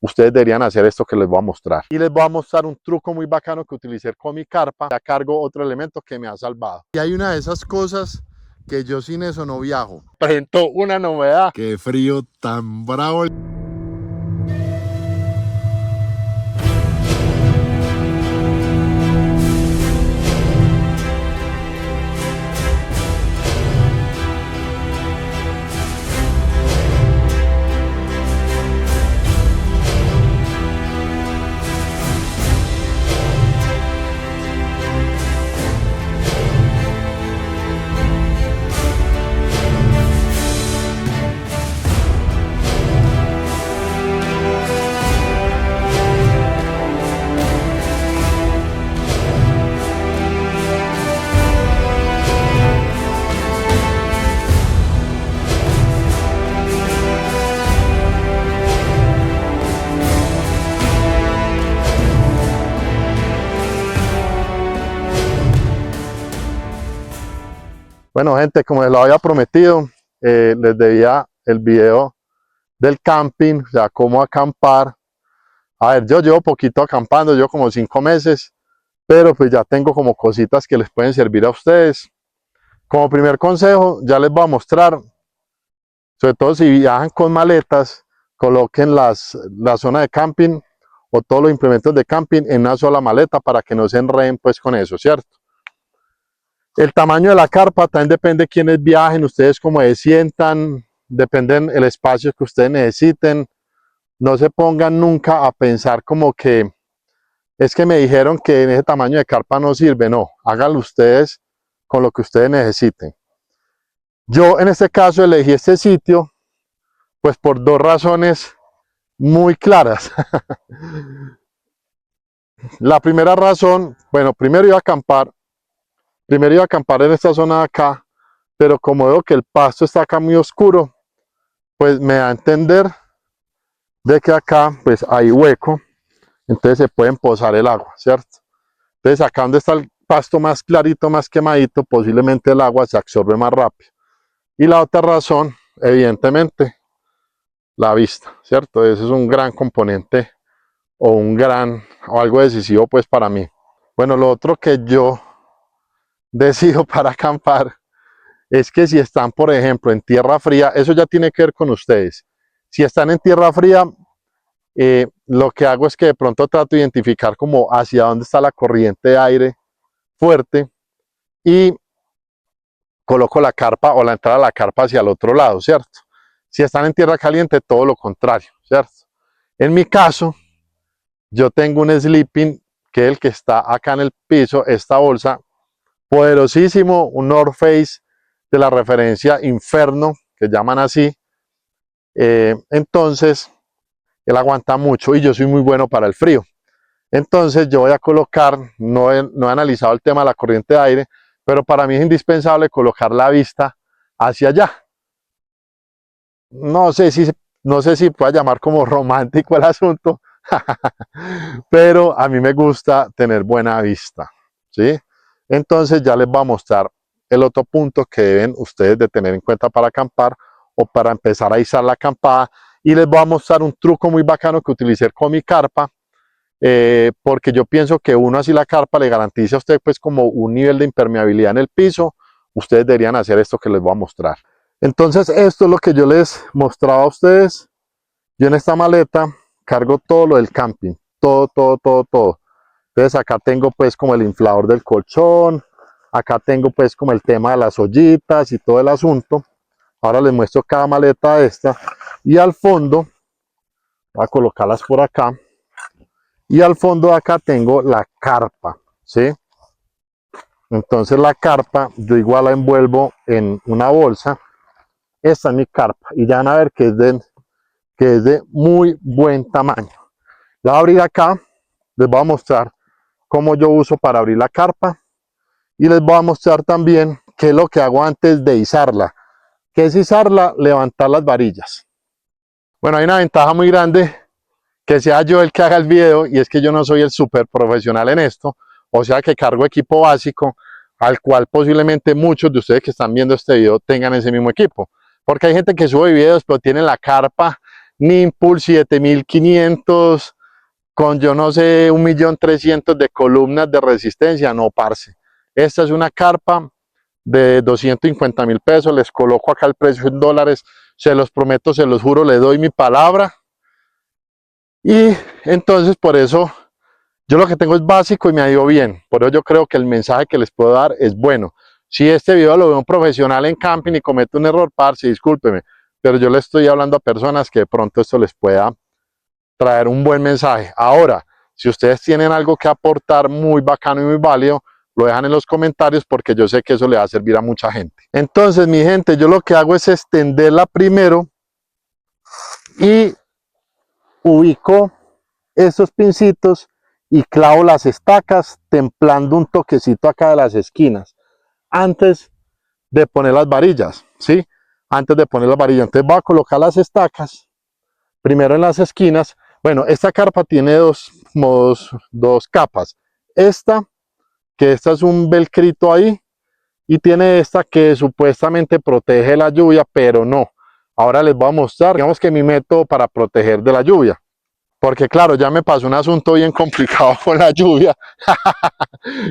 ustedes deberían hacer esto que les voy a mostrar. Y les voy a mostrar un truco muy bacano que utilicé con mi carpa. Ya cargo otro elemento que me ha salvado. Y hay una de esas cosas que yo sin eso no viajo. Presento una novedad. Qué frío tan bravo. Bueno, gente, como les lo había prometido, les debía el video del camping, o sea, cómo acampar. A ver, yo llevo poquito acampando, yo como 5 meses, pero pues ya tengo como cositas que les pueden servir a ustedes. Como primer consejo, ya les voy a mostrar, sobre todo si viajan con maletas, coloquen la zona de camping o todos los implementos de camping en una sola maleta para que no se enreden pues con eso, ¿cierto? El tamaño de la carpa también depende de quiénes viajen, ustedes como se sientan, depende del espacio que ustedes necesiten. No se pongan nunca a pensar como que es que me dijeron que en ese tamaño de carpa no sirve. No, háganlo ustedes con lo que ustedes necesiten. Yo en este caso elegí este sitio pues por dos razones muy claras. La primera razón, bueno, primero iba a acampar en esta zona de acá, pero como veo que el pasto está acá muy oscuro, pues me da a entender de que acá pues hay hueco, entonces se pueden posar el agua, ¿cierto? Entonces acá donde está el pasto más clarito, más quemadito, posiblemente el agua se absorbe más rápido. Y la otra razón, evidentemente, la vista, ¿cierto? Ese es un gran componente o algo decisivo pues para mí. Bueno, lo otro que yo decido para acampar es que si están, por ejemplo, en tierra fría, eso ya tiene que ver con ustedes. Si están en tierra fría, lo que hago es que de pronto trato de identificar como hacia dónde está la corriente de aire fuerte y coloco la carpa o la entrada de la carpa hacia el otro lado, ¿cierto? Si están en tierra caliente, todo lo contrario, ¿cierto? En mi caso, yo tengo un sleeping que es el que está acá en el piso, esta bolsa, poderosísimo, un North Face de la referencia Inferno, que llaman así. Entonces, él aguanta mucho y yo soy muy bueno para el frío. Entonces yo voy a colocar, no he analizado el tema de la corriente de aire, pero para mí es indispensable colocar la vista hacia allá. No sé si pueda llamar como romántico el asunto, pero a mí me gusta tener buena vista, ¿sí? Entonces ya les voy a mostrar el otro punto que deben ustedes de tener en cuenta para acampar o para empezar a izar la acampada, y les voy a mostrar un truco muy bacano que utilicé con mi carpa, porque yo pienso que uno así la carpa le garantiza a usted pues como un nivel de impermeabilidad en el piso. Ustedes deberían hacer esto que les voy a mostrar. Entonces esto es lo que yo les mostraba a ustedes. Yo en esta maleta cargo todo lo del camping, todo. Entonces acá tengo pues como el inflador del colchón, acá tengo pues como el tema de las ollitas y todo el asunto. Ahora les muestro cada maleta de esta, y al fondo, voy a colocarlas por acá, y al fondo de acá tengo la carpa, ¿sí? Entonces la carpa yo igual la envuelvo en una bolsa. Esta es mi carpa y ya van a ver que es de muy buen tamaño. La voy a abrir acá, les voy a mostrar cómo yo uso para abrir la carpa y les voy a mostrar también qué es lo que hago antes de izarla. ¿Qué es izarla? Levantar las varillas. Bueno, hay una ventaja muy grande que sea yo el que haga el video, y es que yo no soy el súper profesional en esto, o sea que cargo equipo básico al cual posiblemente muchos de ustedes que están viendo este video tengan ese mismo equipo, porque hay gente que sube videos pero tiene la carpa Nimpul 7500 con yo no sé 1.300.000 de columnas de resistencia, no, parce. Esta es una carpa de 250.000 pesos, les coloco acá el precio en dólares, se los prometo, se los juro, le doy mi palabra. Y entonces por eso yo lo que tengo es básico y me ha ido bien, por eso yo creo que el mensaje que les puedo dar es bueno. Si este video lo ve un profesional en camping y comete un error, parce, discúlpeme, pero yo le estoy hablando a personas que de pronto esto les pueda traer un buen mensaje. Ahora, si ustedes tienen algo que aportar muy bacano y muy válido, lo dejan en los comentarios porque yo sé que eso le va a servir a mucha gente. Entonces, mi gente, yo lo que hago es extenderla primero y ubico estos pincitos y clavo las estacas templando un toquecito acá de las esquinas antes de poner las varillas, ¿sí? Antes de poner las varillas. Entonces voy a colocar las estacas primero en las esquinas. Bueno, esta carpa tiene dos capas. Esta es un velcrito ahí, y tiene esta que supuestamente protege la lluvia, pero no. Ahora les voy a mostrar, digamos que mi método para proteger de la lluvia. Porque claro, ya me pasó un asunto bien complicado con la lluvia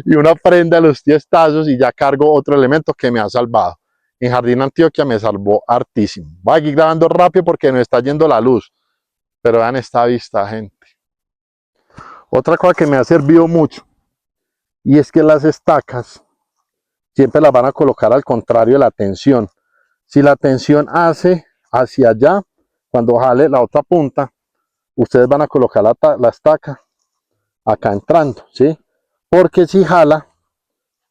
y una prenda a los tiestazos y ya cargo otro elemento que me ha salvado. En Jardín Antioquia me salvó hartísimo. Voy a ir grabando rápido porque no está yendo la luz. Pero vean esta vista, gente. Otra cosa que me ha servido mucho, y es que las estacas siempre las van a colocar al contrario de la tensión. Si la tensión hace hacia allá, cuando jale la otra punta, ustedes van a colocar la estaca acá entrando, ¿sí? Porque si jala,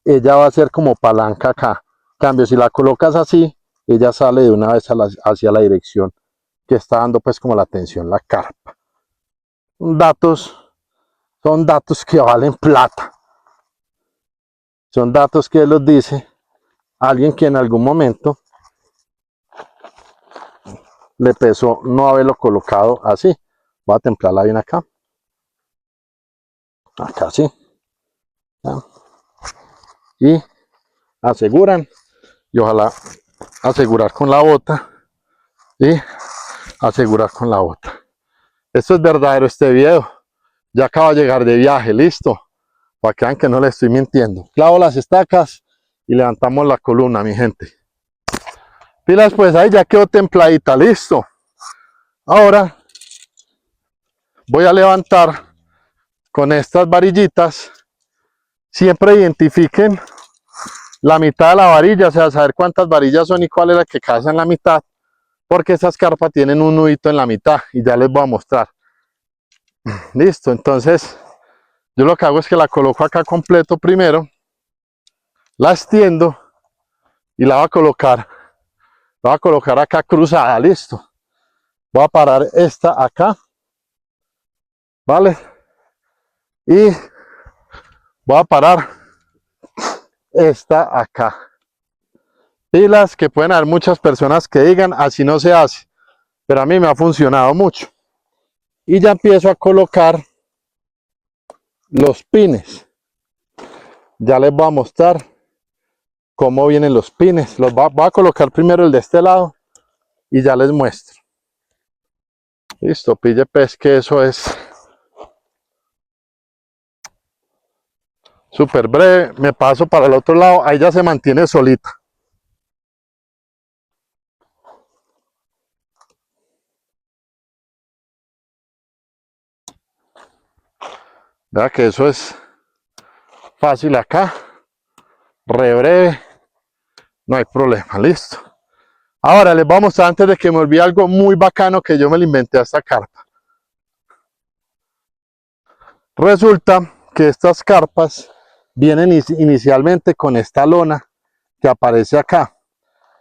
ella va a ser como palanca acá. En cambio, si la colocas así, ella sale de una vez hacia la dirección que está dando pues como la tensión la carpa. Son datos que valen plata. Son datos que los dice alguien que en algún momento le pesó no haberlo colocado así. Voy a templarla bien acá. Acá sí. ¿Ya? Y aseguran. Y ojalá asegurar con la bota. Y asegurar con la bota. Esto es verdadero este video. Ya acabo de llegar de viaje, listo. Para que vean que no les estoy mintiendo. Clavo las estacas y levantamos la columna, mi gente. Pilas, pues ahí ya quedó templadita, listo. Ahora voy a levantar con estas varillitas. Siempre identifiquen la mitad de la varilla, o sea, saber cuántas varillas son y cuál es la que casa en la mitad, porque estas carpas tienen un nudito en la mitad y ya les voy a mostrar. Listo, entonces yo lo que hago es que la coloco acá completo primero, la extiendo y la voy a colocar acá cruzada, listo. Voy a parar esta acá, ¿vale? Y voy a parar esta acá. Pilas, que pueden haber muchas personas que digan así no se hace, pero a mí me ha funcionado mucho. Y ya empiezo a colocar los pines. Ya les voy a mostrar cómo vienen los pines. Los voy a colocar primero el de este lado y ya les muestro. Listo, pille pues que eso es súper breve. Me paso para el otro lado, ahí ya se mantiene solita. Vea que eso es fácil acá, re breve, no hay problema, listo. Ahora les voy a mostrar, antes de que me olvide, algo muy bacano que yo me lo inventé a esta carpa. Resulta que estas carpas vienen inicialmente con esta lona que aparece acá.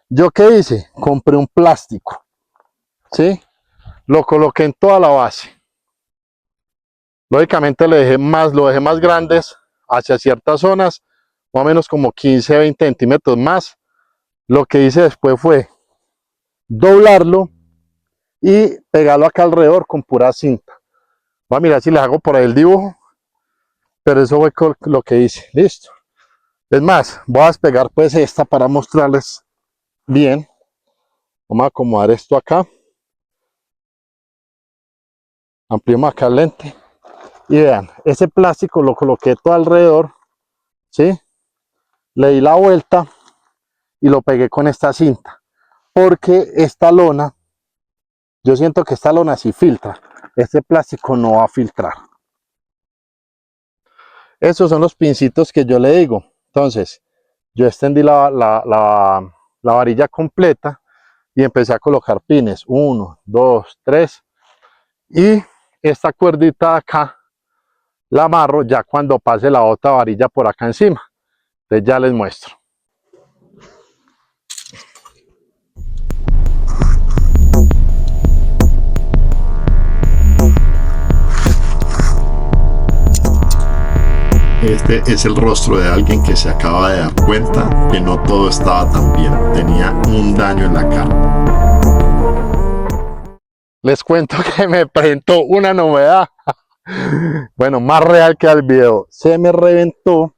¿Yo qué hice? Compré un plástico, ¿sí? Lo coloqué en toda la base. Lógicamente lo dejé más grandes hacia ciertas zonas, más o menos como 15-20 centímetros más. Lo que hice después fue doblarlo y pegarlo acá alrededor con pura cinta. Voy a mirar si les hago por ahí el dibujo, pero eso fue lo que hice. Listo. Es más, voy a despegar pues esta para mostrarles bien. Vamos a acomodar esto acá. Ampliemos acá el lente. Y vean, ese plástico lo coloqué todo alrededor, ¿sí? Le di la vuelta y lo pegué con esta cinta. Porque esta lona, yo siento que esta lona sí filtra. Este plástico no va a filtrar. Esos son los pincitos que yo le digo. Entonces, yo extendí la varilla completa y empecé a colocar pines. 1, 2, 3. Y esta cuerdita de acá la amarro ya cuando pase la otra varilla por acá encima. Entonces ya les muestro. Este es el rostro de alguien que se acaba de dar cuenta que no todo estaba tan bien. Tenía un daño en la cara. Les cuento que me presentó una novedad. Bueno, más real que al video. Se me reventó.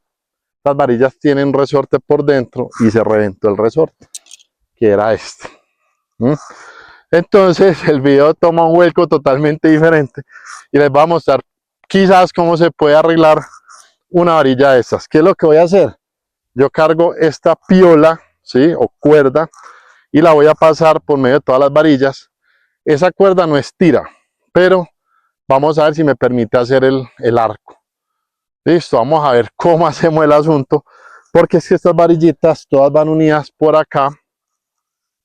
Las varillas tienen resorte por dentro y se reventó el resorte, que era este. Entonces el video toma un vuelco totalmente diferente y les voy a mostrar quizás cómo se puede arreglar una varilla de estas. ¿Qué es lo que voy a hacer? Yo cargo esta piola, ¿sí? O cuerda, y la voy a pasar por medio de todas las varillas. Esa cuerda no estira, pero vamos a ver si me permite hacer el arco. Listo, vamos a ver cómo hacemos el asunto, porque es que estas varillitas todas van unidas por acá.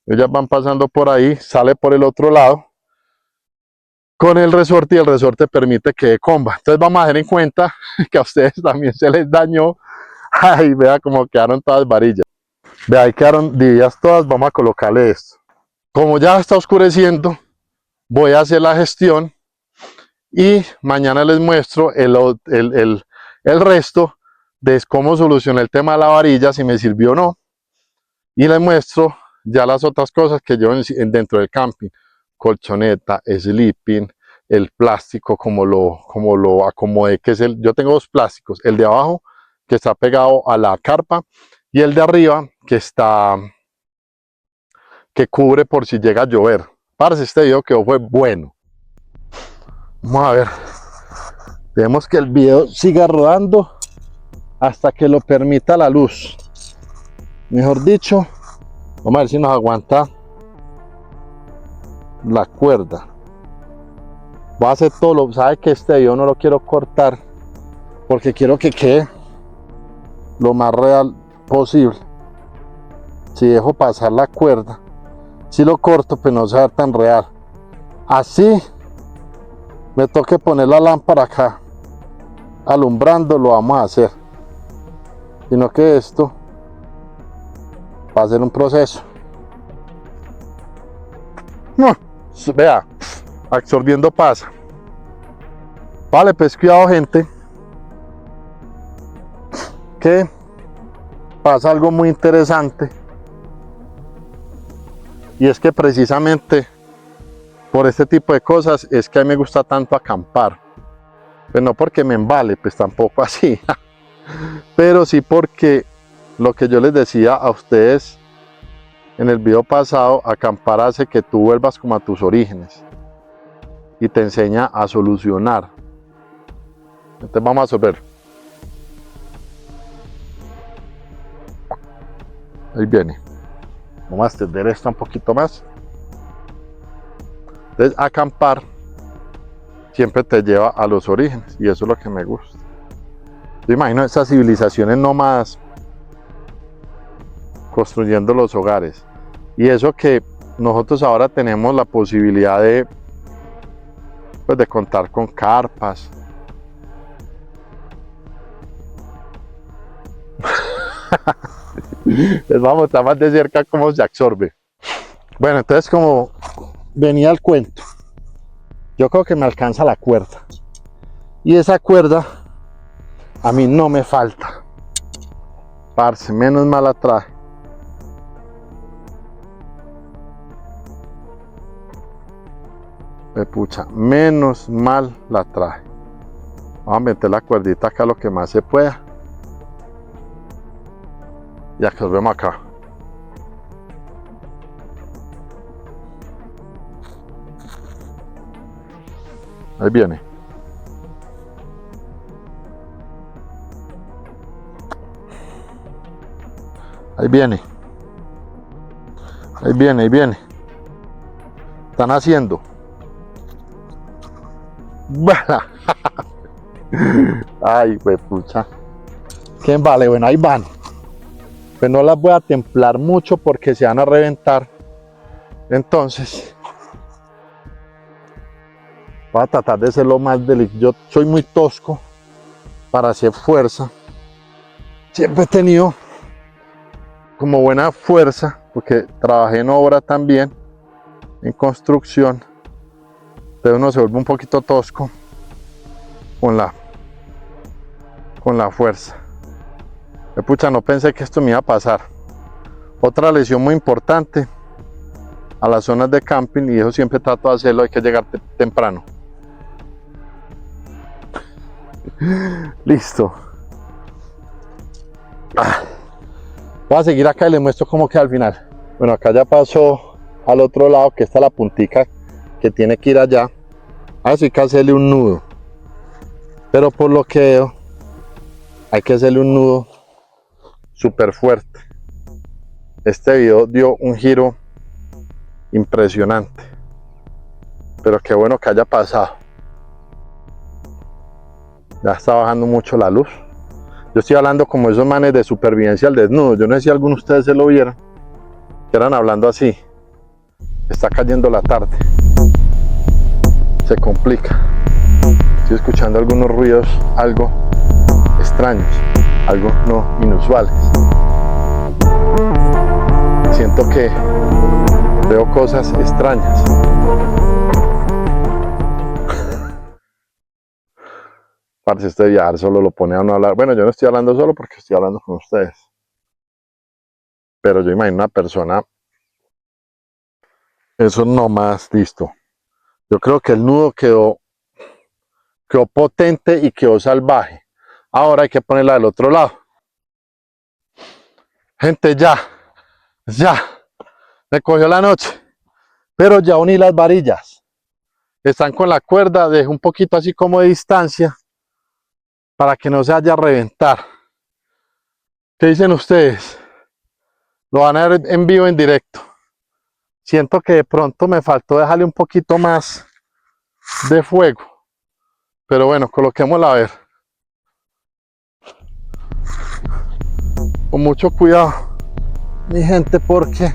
Ellas van pasando por ahí, sale por el otro lado con el resorte y el resorte permite que dé comba. Entonces vamos a tener en cuenta que a ustedes también se les dañó. Ay, vea cómo quedaron todas las varillas. Vea, ahí quedaron divididas todas. Vamos a colocarle esto. Como ya está oscureciendo, voy a hacer la gestión y mañana les muestro el resto de cómo solucioné el tema de la varilla, si me sirvió o no. Y les muestro ya las otras cosas que llevo dentro del camping. Colchoneta, sleeping, el plástico, como lo acomodé, que es yo tengo dos plásticos, el de abajo que está pegado a la carpa y el de arriba que cubre por si llega a llover. Parce, este video quedó fue bueno. Vamos a ver, dejemos que el video siga rodando hasta que lo permita la luz, mejor dicho. Vamos a ver si nos aguanta la cuerda. Voy a hacer todo lo, sabe que este video no lo quiero cortar porque quiero que quede lo más real posible. Si dejo pasar la cuerda, si lo corto, pues no se va a ver tan real. Así me toque poner la lámpara acá alumbrando, lo vamos a hacer, sino que esto va a ser un proceso. No, vea, absorbiendo pasa. Vale, pues cuidado, gente, que pasa algo muy interesante, y es que precisamente por este tipo de cosas es que a mí me gusta tanto acampar. Pues no porque me embale, pues tampoco así, pero sí porque lo que yo les decía a ustedes en el video pasado, acampar hace que tú vuelvas como a tus orígenes y te enseña a solucionar. Entonces vamos a resolver. Ahí viene. Vamos a extender esto un poquito más. Entonces acampar siempre te lleva a los orígenes y eso es lo que me gusta. Yo imagino esas civilizaciones nómadas construyendo los hogares, y eso que nosotros ahora tenemos la posibilidad pues de contar con carpas. Les vamos a mostrar más de cerca cómo se absorbe. Bueno, entonces, como venía el cuento, yo creo que me alcanza la cuerda, y esa cuerda a mí no me falta, parce, menos mal la traje. Pucha, menos mal la traje. Vamos a meter la cuerdita acá lo que más se pueda y absorbemos acá. Ahí viene. Ahí viene. Ahí viene, ahí viene. Están haciendo. Ay, pues pucha. ¿Quién vale? Bueno, ahí van. Pues no las voy a templar mucho porque se van a reventar. Entonces, voy a tratar de ser lo más delicado. Yo soy muy tosco para hacer fuerza. Siempre he tenido como buena fuerza, porque trabajé en obra también, en construcción. Entonces uno se vuelve un poquito tosco con la fuerza. Pucha, no pensé que esto me iba a pasar. Otra lesión muy importante a las zonas de camping, y eso siempre trato de hacerlo, hay que llegar temprano. Listo. Voy a seguir acá y les muestro cómo queda al final. Bueno, acá ya pasó al otro lado, que está la puntica que tiene que ir allá. Así hay que hacerle un nudo, pero por lo que veo hay que hacerle un nudo súper fuerte. Este video dio un giro impresionante, pero qué bueno que haya pasado. Ya está bajando mucho la luz. Yo estoy hablando como esos manes de supervivencia al desnudo. Yo no sé si alguno de ustedes se lo vieron, que eran hablando así. Está cayendo la tarde, se complica. Estoy escuchando algunos ruidos algo extraños, algo no inusuales. Siento que veo cosas extrañas. Parce, este viajar solo lo pone a uno a hablar. Bueno, yo no estoy hablando solo porque estoy hablando con ustedes, pero yo imagino una persona, eso no más listo. Yo creo que el nudo quedó potente y quedó salvaje. Ahora hay que ponerla del otro lado. Gente, ya me cogió la noche, pero ya uní las varillas. Están con la cuerda, dejo un poquito así como de distancia para que no se vaya a reventar. ¿Qué dicen ustedes? Lo van a ver en vivo, en directo. Siento que de pronto me faltó dejarle un poquito más de fuego, pero bueno, coloquémosla a ver. Con mucho cuidado, mi gente, porque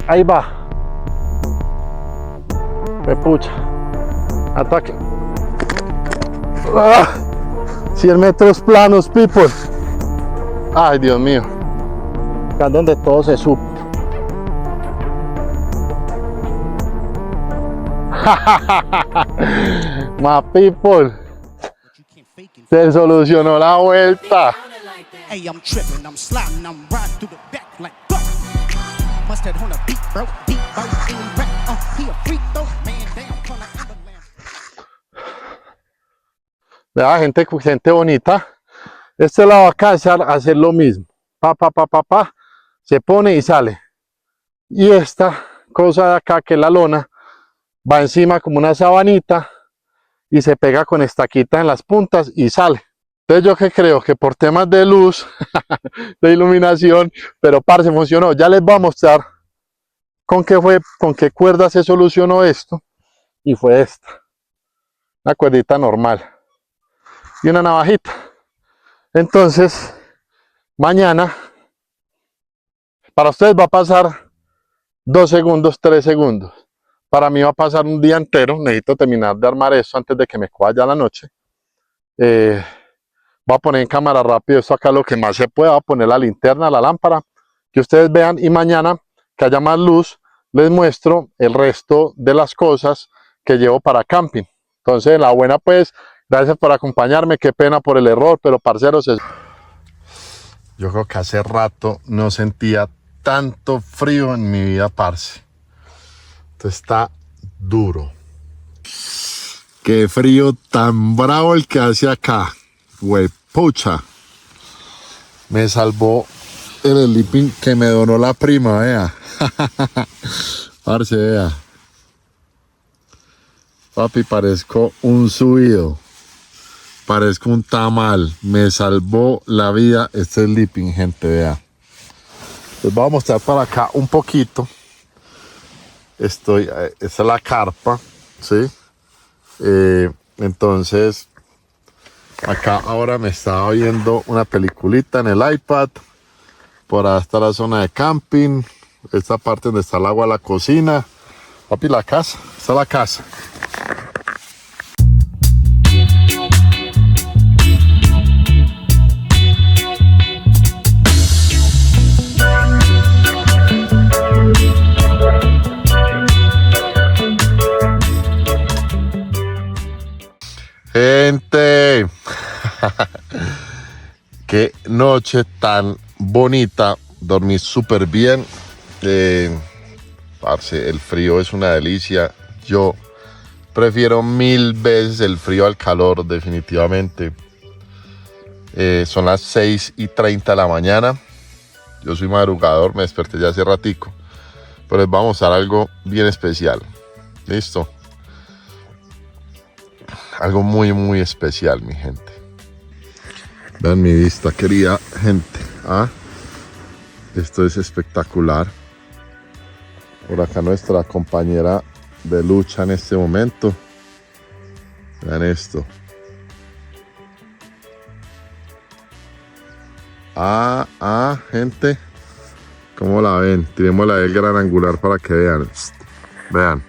ahí va. Me pucha. Ataque. 100 metros planos, people. Ay, Dios mío. Acá es donde todo se supo. Ma people. Se solucionó la vuelta. Hey, I'm tripping, I'm sliding, I'm riding through the back like fuck. Mustard on a beat, bro, in rap, he a freak though, man down, call an ambulance. Vea, gente bonita. Este lado acá es hacer lo mismo. Se pone y sale. Y esta cosa de acá, que es la lona, va encima como una sabanita y se pega con estaquita en las puntas y sale. Entonces yo que creo que por temas de luz, de iluminación, pero parce, funcionó. Ya les voy a mostrar con qué cuerda se solucionó esto, y fue esta, una cuerdita normal y una navajita. Entonces mañana para ustedes va a pasar 2 segundos, 3 segundos. Para mí va a pasar un día entero. Necesito terminar de armar esto antes de que me coja ya la noche. Voy a poner en cámara rápido esto acá lo que más se pueda. Voy a poner la linterna, la lámpara, que ustedes vean, y mañana que haya más luz les muestro el resto de las cosas que llevo para camping. Entonces, la buena, pues, gracias por acompañarme. Qué pena por el error, pero parceros, yo creo que hace rato no sentía tanto frío en mi vida, parce. Esto está duro. Qué frío tan bravo el que hace acá. Huepucha. Me salvó el sleeping que me donó la prima, vea. Parce, vea. Papi, parezco un subido. Parezco un tamal. Me salvó la vida este sleeping, gente, vea. Les voy a mostrar para acá un poquito. Esta es la carpa, ¿sí? Entonces, acá ahora me estaba viendo una peliculita en el iPad. Por ahí está la zona de camping. Esta parte donde está el agua, la cocina. Papi, la casa. Esta es la casa. Gente, qué noche tan bonita, dormí súper bien. Parce, el frío es una delicia. Yo prefiero 1000 veces el frío al calor, definitivamente. Son las 6:30 de la mañana. Yo soy madrugador, me desperté ya hace ratico. Pero les vamos a mostrar algo bien especial. ¿Listo? Algo muy, muy especial, mi gente. Vean mi vista, querida gente. ¿Ah? Esto es espectacular. Por acá nuestra compañera de lucha en este momento. Vean esto. Gente. ¿Cómo la ven? Tirémosla del gran angular para que vean. Vean.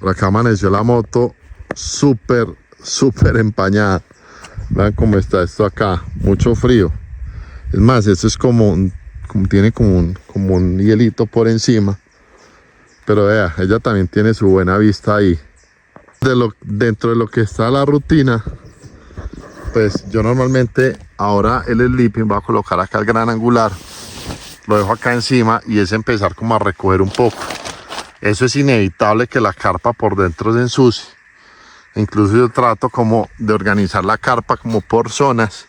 Por acá amaneció la moto súper empañada. Vean cómo está esto acá, mucho frío. Es más, esto es tiene como un hielito por encima. Pero vea, ella también tiene su buena vista ahí. Dentro de lo que está la rutina, pues yo normalmente ahora el sleeping va a colocar acá el gran angular. Lo dejo acá encima y es empezar como a recoger un poco. Eso es inevitable que la carpa por dentro se ensucie. Incluso yo trato como de organizar la carpa como por zonas.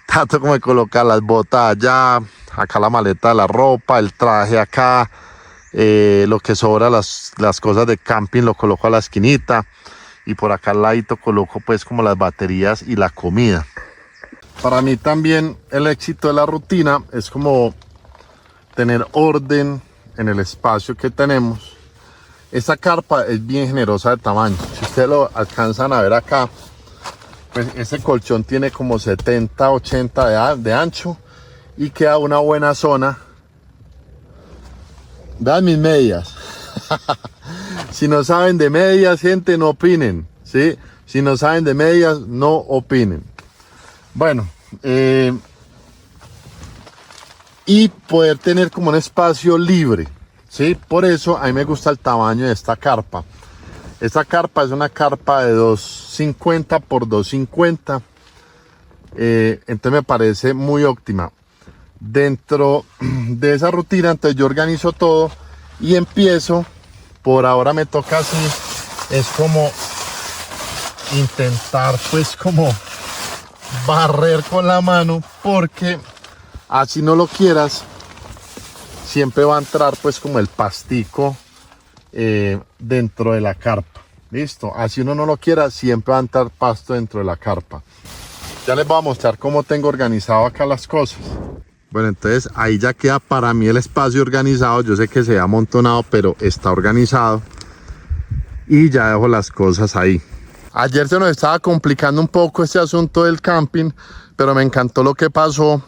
Trato como de colocar las botas allá, acá la maleta de la ropa, el traje acá, lo que sobra, las cosas de camping lo coloco a la esquinita. Y por acá al ladito coloco pues como las baterías y la comida. Para mí también el éxito de la rutina es como tener orden en el espacio que tenemos. Esta carpa es bien generosa de tamaño. Si ustedes lo alcanzan a ver acá, pues este colchón tiene como 70-80 de ancho y queda una buena zona. Vean mis medias. Si no saben de medias, gente, no opinen, ¿sí? Si no saben de medias, no opinen. Bueno, y poder tener como un espacio libre, ¿sí? Por eso a mí me gusta el tamaño de esta carpa. Esta carpa es una carpa de 250 por 250. Entonces me parece muy óptima. Dentro de esa rutina, entonces yo organizo todo y empiezo. Por ahora me toca así. Es como intentar pues como barrer con la mano, porque así no lo quieras, siempre va a entrar pues como el pastico dentro de la carpa. Listo, así uno no lo quiera, siempre va a entrar pasto dentro de la carpa. Ya les voy a mostrar cómo tengo organizado acá las cosas. Bueno, entonces ahí ya queda para mí el espacio organizado. Yo sé que se ha amontonado, pero está organizado. Y ya dejo las cosas ahí. Ayer se nos estaba complicando un poco este asunto del camping, pero me encantó lo que pasó,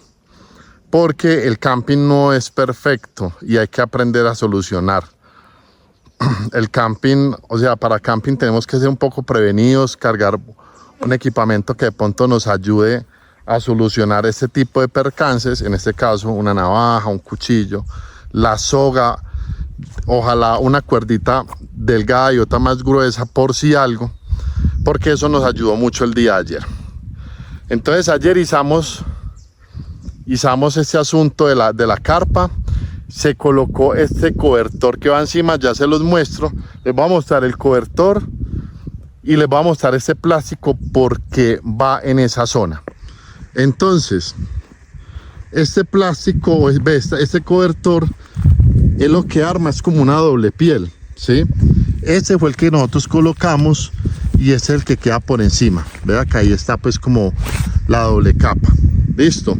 porque el camping no es perfecto y hay que aprender a solucionar. El camping, o sea, para camping tenemos que ser un poco prevenidos, cargar un equipamiento que de pronto nos ayude a solucionar este tipo de percances, en este caso una navaja, un cuchillo, la soga, ojalá una cuerdita delgada y otra más gruesa por si algo, porque eso nos ayudó mucho el día de ayer. Entonces ayer izamos este asunto de la carpa, se colocó este cobertor que va encima, ya se los muestro, les voy a mostrar el cobertor y les voy a mostrar este plástico porque va en esa zona. Entonces, este plástico, este cobertor, es lo que arma, es como una doble piel, ¿sí? Este fue el que nosotros colocamos y este es el que queda por encima. Vean que ahí está pues como la doble capa. Listo.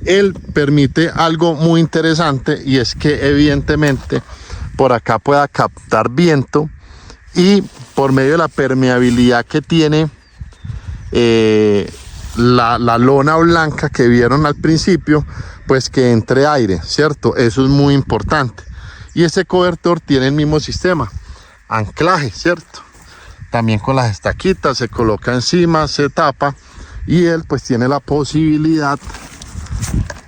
Él permite algo muy interesante y es que evidentemente por acá pueda captar viento y por medio de la permeabilidad que tiene la lona blanca que vieron al principio, pues que entre aire, ¿cierto? Eso es muy importante. Y ese cobertor tiene el mismo sistema, anclaje, ¿cierto? También con las estaquitas se coloca encima, se tapa y él pues tiene la posibilidad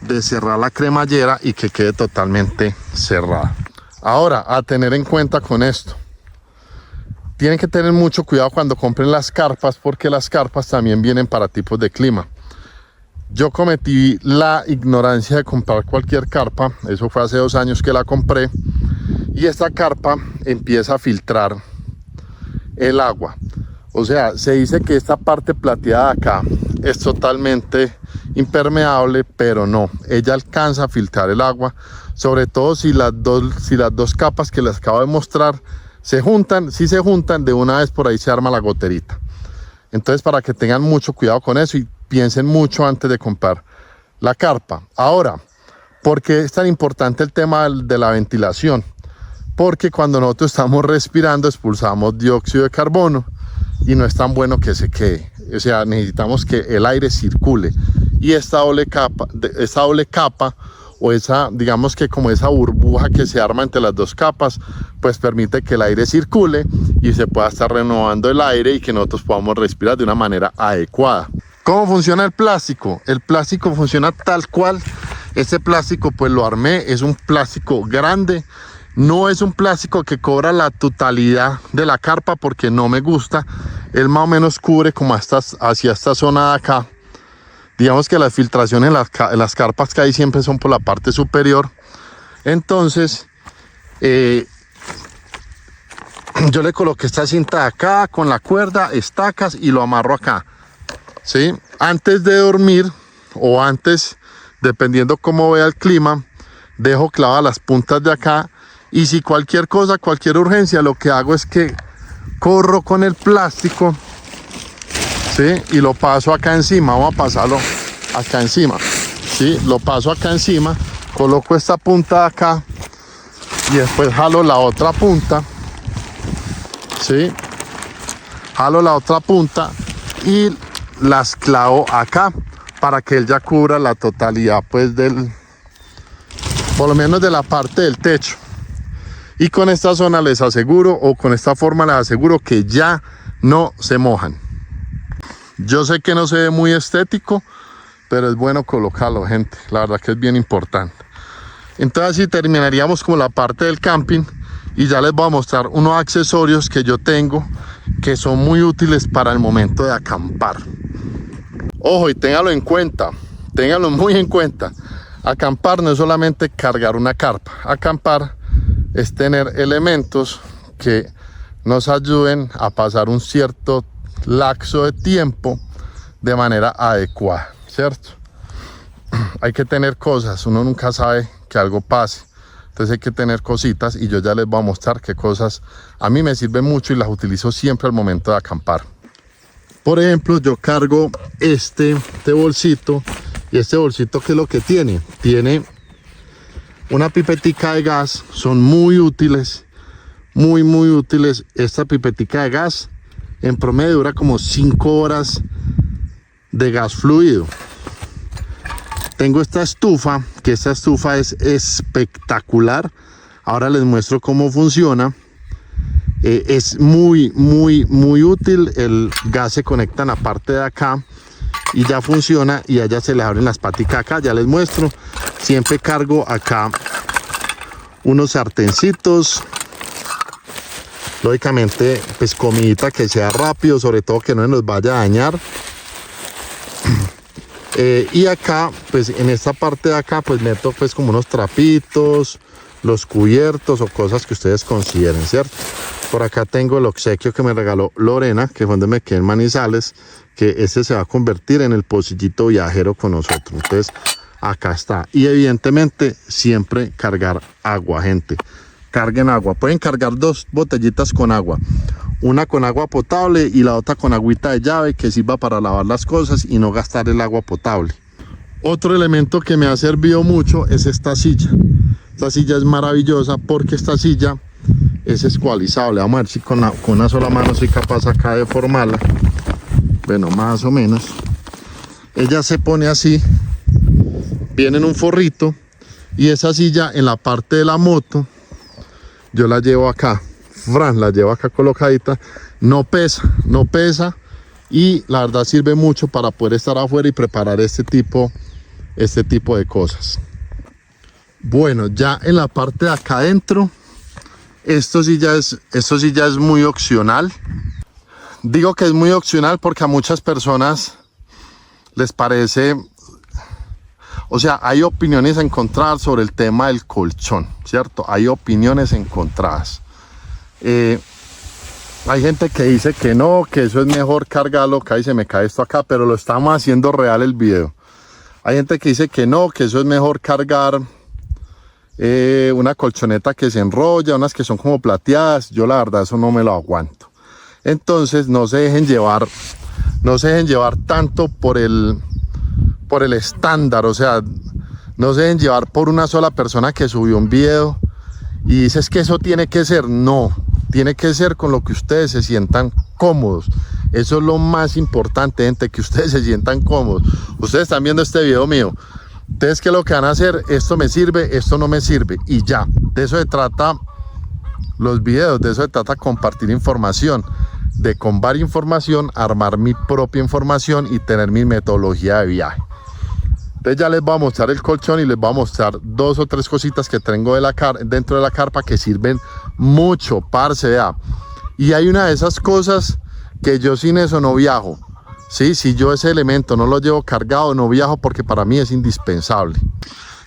de cerrar la cremallera y que quede totalmente cerrada. Ahora, a tener en cuenta con esto, tienen que tener mucho cuidado cuando compren las carpas, porque las carpas también vienen para tipos de clima. Yo cometí la ignorancia de comprar cualquier carpa, eso fue hace 2 años que la compré, y esta carpa empieza a filtrar el agua. O sea, se dice que esta parte plateada de acá es totalmente impermeable, pero no, ella alcanza a filtrar el agua, sobre todo si las dos capas que les acabo de mostrar se juntan. Si se juntan, de una vez por ahí se arma la goterita. Entonces, para que tengan mucho cuidado con eso y piensen mucho antes de comprar la carpa. Ahora, ¿por qué es tan importante el tema de la ventilación? Porque cuando nosotros estamos respirando expulsamos dióxido de carbono y no es tan bueno que se quede. O sea, necesitamos que el aire circule y esta doble capa o esa, digamos que como esa burbuja que se arma entre las dos capas, pues permite que el aire circule y se pueda estar renovando el aire y que nosotros podamos respirar de una manera adecuada. ¿Cómo funciona el plástico? El plástico funciona tal cual. Este plástico pues lo armé, es un plástico grande. No es un plástico que cobra la totalidad de la carpa porque no me gusta. Él más o menos cubre como hacia esta zona de acá. Digamos que las filtraciones en las carpas que hay siempre son por la parte superior. Entonces, yo le coloqué esta cinta de acá con la cuerda, estacas y lo amarro acá. ¿Sí? Antes de dormir o antes, dependiendo cómo vea el clima, dejo clavadas las puntas de acá. Y si cualquier cosa, cualquier urgencia, lo que hago es que corro con el plástico, ¿sí? Y lo paso acá encima. Vamos a pasarlo acá encima, ¿sí? Lo paso acá encima, coloco esta punta de acá y después jalo la otra punta, ¿sí? Jalo la otra punta y las clavo acá para que él ya cubra la totalidad, pues por lo menos de la parte del techo. Y con esta zona les aseguro, o con esta forma les aseguro que ya no se mojan. Yo sé que no se ve muy estético, pero es bueno colocarlo, gente. La verdad que es bien importante. Entonces así terminaríamos con la parte del camping. Y ya les voy a mostrar unos accesorios que yo tengo que son muy útiles para el momento de acampar. Ojo, y ténganlo en cuenta, ténganlo muy en cuenta. Acampar no es solamente cargar una carpa. Acampar es tener elementos que nos ayuden a pasar un cierto lapso de tiempo de manera adecuada, ¿cierto? Hay que tener cosas, uno nunca sabe que algo pase, entonces hay que tener cositas y yo ya les voy a mostrar qué cosas a mí me sirven mucho y las utilizo siempre al momento de acampar. Por ejemplo, yo cargo este bolsito, y este bolsito, ¿qué es lo que tiene? Tiene una pipetica de gas. Son muy útiles, muy útiles. Esta pipetica de gas en promedio dura como 5 horas de gas fluido. Tengo esta estufa, que esta estufa es espectacular. Ahora les muestro cómo funciona. Es muy útil. El gas se conecta en la parte de acá y ya funciona, y allá se le abren las paticas acá. Ya les muestro. Siempre cargo acá unos sartencitos. Lógicamente, pues comidita que sea rápido, sobre todo que no nos vaya a dañar. Y acá, pues en esta parte de acá, pues meto pues como unos trapitos, los cubiertos o cosas que ustedes consideren, ¿cierto? Por acá tengo el obsequio que me regaló Lorena, que fue donde me quedé en Manizales, que este se va a convertir en el pocillito viajero con nosotros. Entonces, acá está. Y evidentemente, siempre cargar agua, gente. Carguen agua. Pueden cargar 2 botellitas con agua. Una con agua potable y la otra con agüita de llave, que sirva para lavar las cosas y no gastar el agua potable. Otro elemento que me ha servido mucho es esta silla. Esta silla es maravillosa porque esta silla es escualizable. Vamos a ver si con una sola mano soy capaz acá de formarla. Bueno, más o menos. Ella se pone así, viene en un forrito, y esa silla en la parte de la moto yo la llevo acá. La llevo acá colocadita. No pesa, y la verdad sirve mucho para poder estar afuera y preparar este tipo de cosas. Bueno, ya en la parte de acá adentro, esto sí ya es muy opcional. Digo que es muy opcional porque a muchas personas les parece, o sea, hay opiniones encontradas sobre el tema del colchón, ¿cierto? Hay opiniones encontradas. Hay gente que dice que no, que eso es mejor cargarlo. Acá y se me cae esto acá, pero lo estamos haciendo real el video. Hay gente que dice que no, que eso es mejor cargar una colchoneta que se enrolla, unas que son como plateadas. Yo la verdad eso no me lo aguanto. Entonces no se dejen llevar tanto por el estándar. O sea, no se dejen llevar por una sola persona que subió un video y dices que eso tiene que ser. No, tiene que ser con lo que ustedes se sientan cómodos. Eso es lo más importante, gente, que ustedes se sientan cómodos. Ustedes están viendo este video mío. Ustedes, ¿qué es lo que van a hacer? Esto me sirve, esto no me sirve, y ya. De eso se trata los videos, de eso se trata compartir información, de combar información, armar mi propia información y tener mi metodología de viaje. Entonces ya les voy a mostrar el colchón y les voy a mostrar 2 o 3 cositas que tengo dentro de la carpa que sirven mucho, parce, vea. Y hay una de esas cosas que yo sin eso no viajo. Sí, si yo ese elemento no lo llevo cargado, no viajo, porque para mí es indispensable.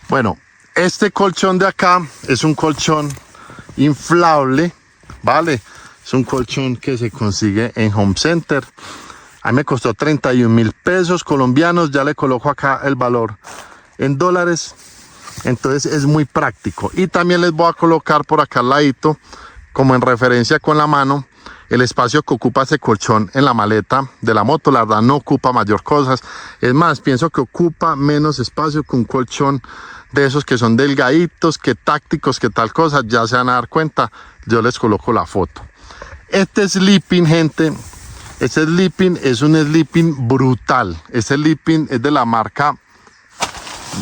Bueno, este colchón de acá es un colchón inflable, ¿vale? Es un colchón que se consigue en Home Center. A mí me costó 31.000 pesos colombianos. Ya le coloco acá el valor en dólares. Entonces es muy práctico. Y también les voy a colocar por acá al ladito, como en referencia con la mano, el espacio que ocupa este colchón en la maleta de la moto. La verdad no ocupa mayor cosas. Es más, pienso que ocupa menos espacio que un colchón de esos que son delgaditos, que tácticos, que tal cosa. Ya se van a dar cuenta. Yo les coloco la foto. Este sleeping, gente, este sleeping es un sleeping brutal. Este sleeping es de la marca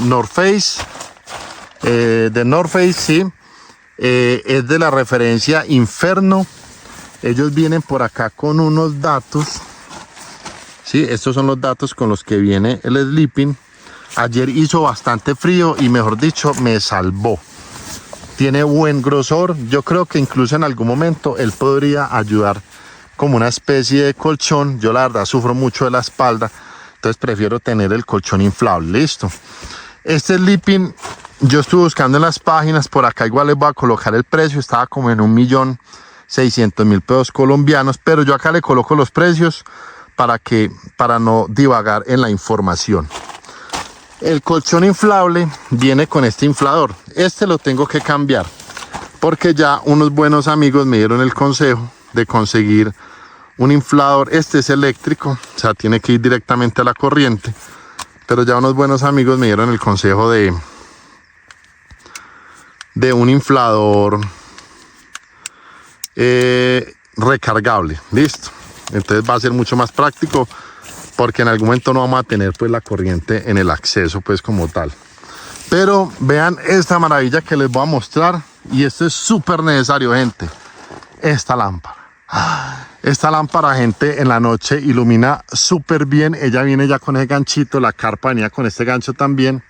North Face, de North Face, sí. Es de la referencia Inferno. Ellos vienen por acá con unos datos, sí, estos son los datos con los que viene el sleeping. Ayer hizo bastante frío y, mejor dicho, me salvó. Tiene buen grosor. Yo creo que incluso en algún momento él podría ayudar como una especie de colchón. Yo la verdad sufro mucho de la espalda, entonces prefiero tener el colchón inflable. Listo. Este sleeping yo estuve buscando en las páginas. Por acá igual les voy a colocar el precio. Estaba como en 1.600.000 pesos colombianos, pero yo acá le coloco los precios para no divagar en la información. El colchón inflable viene con este inflador. Este lo tengo que cambiar porque ya unos buenos amigos me dieron el consejo de conseguir un inflador. Este es eléctrico, o sea, tiene que ir directamente a la corriente. Pero ya unos buenos amigos me dieron el consejo de un inflador recargable. Listo. Entonces va a ser mucho más práctico, porque en algún momento no vamos a tener pues la corriente en el acceso pues como tal. Pero vean esta maravilla que les voy a mostrar, y esto es súper necesario, gente. Esta lámpara. Esta lámpara, gente, en la noche ilumina súper bien. Ella viene ya con ese ganchito, la carpa venía con este gancho también.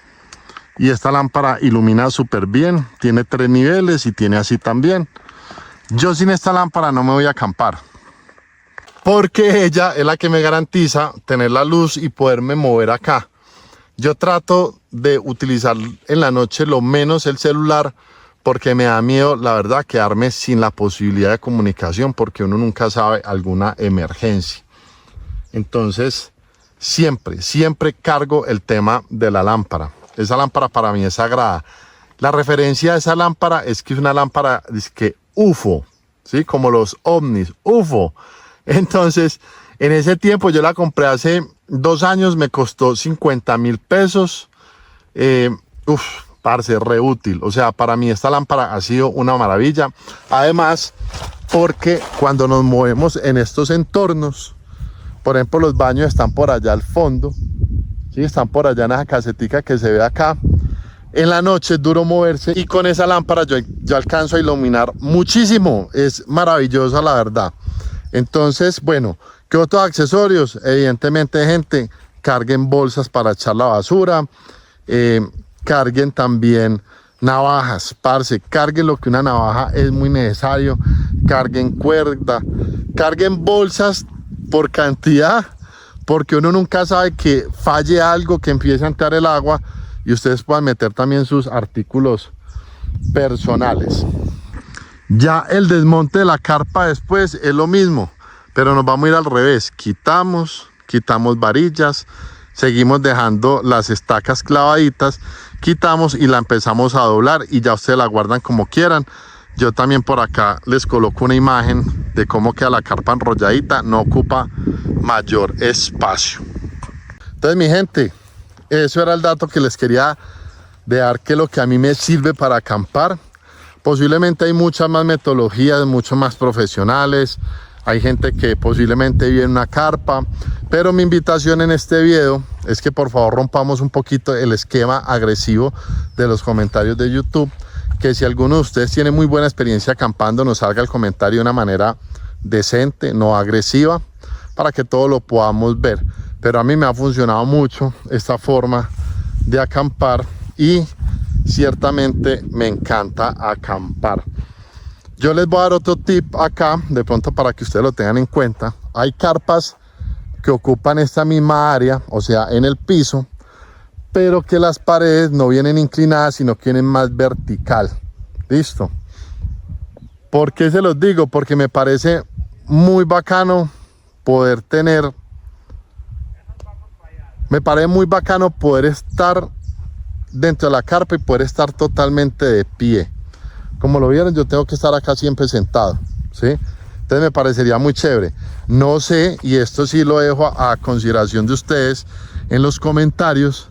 Y esta lámpara ilumina súper bien. Tiene 3 niveles y tiene así también. Yo sin esta lámpara no me voy a acampar, porque ella es la que me garantiza tener la luz y poderme mover acá. Yo trato de utilizar en la noche lo menos el celular, porque me da miedo, la verdad, quedarme sin la posibilidad de comunicación, porque uno nunca sabe alguna emergencia. Entonces, siempre cargo el tema de la lámpara. Esa lámpara para mí es sagrada. La referencia de esa lámpara es que es una lámpara, dice que UFO, ¿sí? Como los ovnis, UFO. Entonces, en ese tiempo yo la compré hace 2 años, me costó 50.000 pesos. Parce, re útil. O sea, para mí esta lámpara ha sido una maravilla. Además, porque cuando nos movemos en estos entornos, por ejemplo, los baños están por allá al fondo, ¿sí? Están por allá en esa casetica que se ve acá. En la noche es duro moverse, y con esa lámpara yo alcanzo a iluminar muchísimo. Es maravillosa, la verdad. Entonces, bueno, ¿qué otros accesorios? Evidentemente, gente, carguen bolsas para echar la basura, carguen también navajas, parce, carguen lo que una navaja es muy necesario, carguen cuerda, carguen bolsas por cantidad, porque uno nunca sabe que falle algo, que empiece a entrar el agua, y ustedes puedan meter también sus artículos personales. Ya el desmonte de la carpa después es lo mismo, pero nos vamos a ir al revés. Quitamos varillas, seguimos dejando las estacas clavaditas, quitamos y la empezamos a doblar, y ya ustedes la guardan como quieran. Yo también por acá les coloco una imagen de cómo queda la carpa enrolladita, no ocupa mayor espacio. Entonces, mi gente, eso era el dato que les quería dejar, que lo que a mí me sirve para acampar. Posiblemente hay muchas más metodologías, mucho más profesionales. Hay gente que posiblemente vive en una carpa, pero mi invitación en este video es que por favor rompamos un poquito el esquema agresivo de los comentarios de YouTube. Que si alguno de ustedes tiene muy buena experiencia acampando, nos salga el comentario de una manera decente, no agresiva, para que todos lo podamos ver. Pero a mí me ha funcionado mucho esta forma de acampar, y ciertamente me encanta acampar. Yo les voy a dar otro tip acá, de pronto para que ustedes lo tengan en cuenta. Hay carpas que ocupan esta misma área, o sea, en el piso, pero que las paredes no vienen inclinadas, sino que vienen más vertical. ¿Listo? ¿Por qué se los digo? Porque me parece muy bacano poder tener... Me parece muy bacano poder estar dentro de la carpa y poder estar totalmente de pie. Como lo vieron, yo tengo que estar acá siempre sentado, ¿sí? Entonces me parecería muy chévere. No sé, y esto sí lo dejo a consideración de ustedes en los comentarios,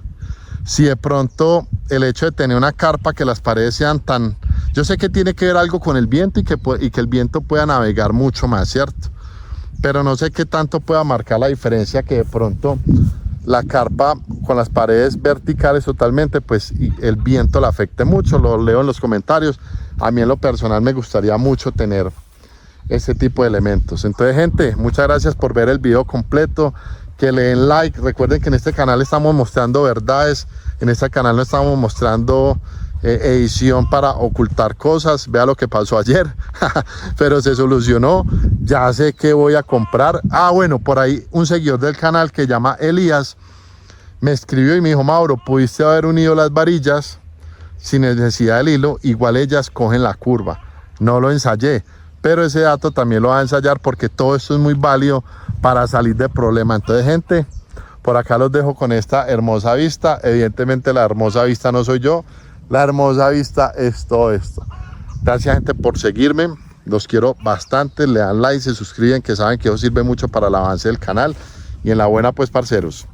si de pronto el hecho de tener una carpa que las paredes sean tan... Yo sé que tiene que ver algo con el viento, y que el viento pueda navegar mucho más, ¿cierto? Pero no sé qué tanto pueda marcar la diferencia que de pronto la carpa con las paredes verticales totalmente, pues el viento la afecte mucho. Lo leo en los comentarios. A mí en lo personal me gustaría mucho tener ese tipo de elementos. Entonces, gente, muchas gracias por ver el video completo, que le den like. Recuerden que en este canal estamos mostrando verdades, en este canal no estamos mostrando edición para ocultar cosas. Vea lo que pasó ayer, pero se solucionó. Ya sé qué voy a comprar. Bueno, por ahí un seguidor del canal que llama Elías me escribió y me dijo: Mauro, ¿pudiste haber unido las varillas sin necesidad del hilo? Igual ellas cogen la curva. No lo ensayé, pero ese dato también lo va a ensayar, porque todo esto es muy válido para salir de problema. Entonces, gente, por acá los dejo con esta hermosa vista. Evidentemente la hermosa vista no soy yo, la hermosa vista es todo esto. Gracias, gente, por seguirme. Los quiero bastante, le dan like, se suscriben, que saben que eso sirve mucho para el avance del canal. Y en la buena pues, parceros.